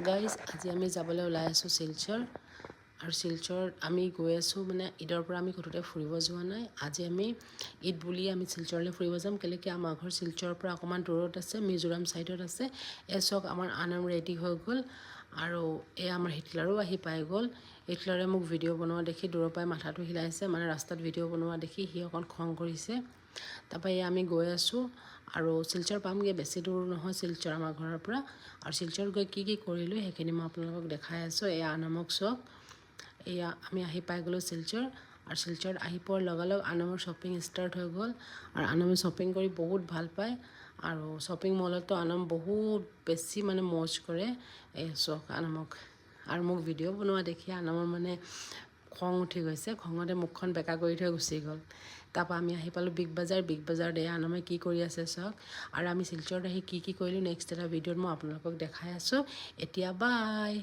Guys আজি আমি যাবলৈ ওলাই আছোঁ শিলচৰ আৰু শিলচৰত আমি গৈ আছোঁ মানে ঈদৰ পৰা আমি ক'তোতে ফুৰিব যোৱা নাই। আজি আমি ঈদ বুলি আমি শিলচৰলৈ ফুৰিব যাম। কেলৈ কি আমাৰ ঘৰ শিলচৰৰ পৰা অকণমান দূৰত আছে, মিজোৰাম ছাইডত আছে। চাওক আমাৰ আনাম ৰেডি হৈ গ'ল আৰু আমাৰ হিটলাৰো আহি পাই গ'ল। হিটলাৰে মোক ভিডিঅ' বনোৱা দেখি দূৰৰ পৰাই মাথাটো হিলাইছে, মানে ৰাস্তাত ভিডিঅ' বনোৱা দেখি সি অকণ খং কৰিছে। তাৰপৰা আমি গৈ আছোঁ আৰু শিলচৰ পামগৈ, বেছি দূৰ নহয় শিলচৰ আমাৰ ঘৰৰ পৰা। আৰু শিলচৰত গৈ কি কৰিলোঁ সেইখিনি মই আপোনালোকক দেখাই আছোঁ। এয়া আনামক চাওক, এয়া আমি আহি পাই গ'লোঁ শিলচৰ। আৰু শিলচৰত আহি পোৱাৰ লগে আনামৰ শ্বপিং ষ্টাৰ্ট হৈ গ'ল আৰু আনামে শ্বপিং কৰি বহুত ভাল পায়। আৰু শ্বপিং মলতো আনাম বহুত বেছি মানে মৌজ কৰে। এই চাওক আনামক, আৰু মোক ভিডিঅ' বনোৱা দেখি আনামৰ মানে খং উঠি গৈছে, খঙতে মুখখন বেকা কৰি থৈ গুচি গ'ল। তাৰপৰা আমি আহি পালোঁ বিগ বাজাৰত এয়া আনামে কি কৰি আছে চাওক। আৰু আমি শিলচৰত আহি কি কৰিলোঁ নেক্সট এটা ভিডিঅ'ত মই আপোনালোকক দেখাই আছোঁ। এতিয়া বাই।